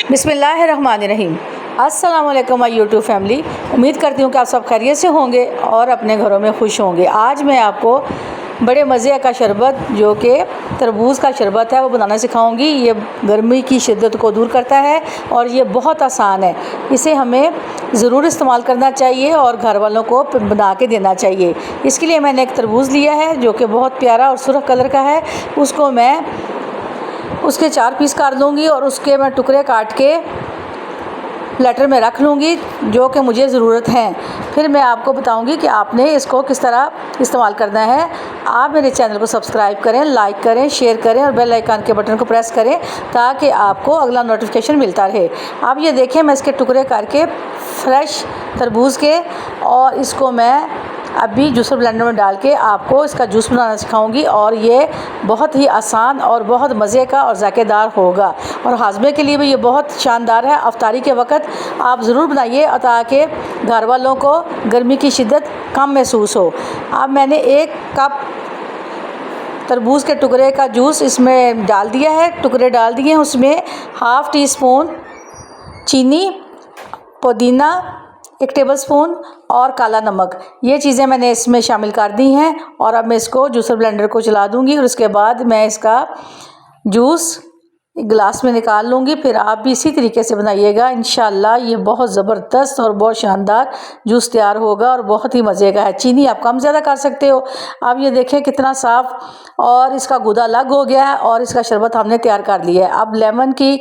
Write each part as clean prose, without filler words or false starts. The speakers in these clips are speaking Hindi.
बिस्मिल्लाहिर्रहमानिर्रहीम। अस्सलाम वालेकुम माय यूट्यूब फैमिली। उम्मीद करती हूँ कि आप सब खैरियत से होंगे और अपने घरों में खुश होंगे। आज मैं आपको बड़े मज़े का शरबत जो कि तरबूज़ का शरबत है वो बनाना सिखाऊंगी। ये गर्मी की शिद्दत को दूर करता है और ये बहुत आसान है। इसे हमें ज़रूर इस्तेमाल करना चाहिए और घर वालों को बना के देना चाहिए। इसके लिए मैंने एक तरबूज़ लिया है जो कि बहुत प्यारा और सुर्ख कलर का है। उसको मैं उसके 4 पीस काट दूँगी और उसके मैं टुकड़े काट के प्लेटर में रख लूँगी जो कि मुझे ज़रूरत है। फिर मैं आपको बताऊँगी कि आपने इसको किस तरह इस्तेमाल करना है। आप मेरे चैनल को सब्सक्राइब करें, लाइक करें, शेयर करें और बेल आइकन के बटन को प्रेस करें ताकि आपको अगला नोटिफिकेशन मिलता रहे। आप ये देखें, मैं इसके टुकड़े करके फ्रेश तरबूज़ के और इसको मैं अभी जूसर ब्लेंडर में डाल के आपको इसका जूस बनाना सिखाऊंगी और ये बहुत ही आसान और बहुत मज़े का और ज़ायकेदार होगा और हाजमे के लिए भी ये बहुत शानदार है। अफ्तारी के वक्त आप ज़रूर बनाइए ताकि घर वालों को गर्मी की शिद्दत कम महसूस हो। अब मैंने 1 कप तरबूज़ के टुकड़े का जूस इसमें डाल दिया है, टुकड़े डाल दिए हैं। उसमें ½ टी स्पून चीनी, पुदीना 1 टेबलस्पून और काला नमक, ये चीज़ें मैंने इसमें शामिल कर दी हैं। और अब मैं इसको जूसर ब्लेंडर को चला दूंगी और उसके बाद मैं इसका जूस एक गिलास में निकाल लूँगी। फिर आप भी इसी तरीके से बनाइएगा। इंशाल्लाह ये बहुत ज़बरदस्त और बहुत शानदार जूस तैयार होगा और बहुत ही मज़े का है। चीनी आप कम ज़्यादा कर सकते हो। अब ये देखें कितना साफ़ और इसका गूदा अलग हो गया है और इसका शरबत हमने तैयार कर लिया है। अब लेमन की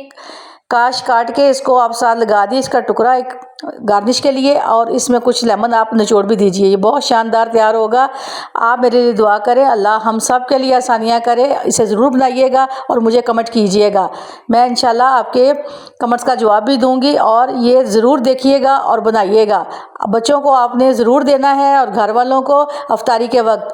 काश काट के इसको आप साथ लगा दी, इसका टुकड़ा एक गार्निश के लिए, और इसमें कुछ लेमन आप निचोड़ भी दीजिए। ये बहुत शानदार तैयार होगा। आप मेरे लिए दुआ करें, अल्लाह हम सब के लिए आसानियाँ करे। इसे ज़रूर बनाइएगा और मुझे कमेंट कीजिएगा। मैं इंशाल्लाह आपके कमेंट्स का जवाब भी दूंगी और ये ज़रूर देखिएगा और बनाइएगा। बच्चों को आपने ज़रूर देना है और घर वालों को अफ्तारी के वक्त।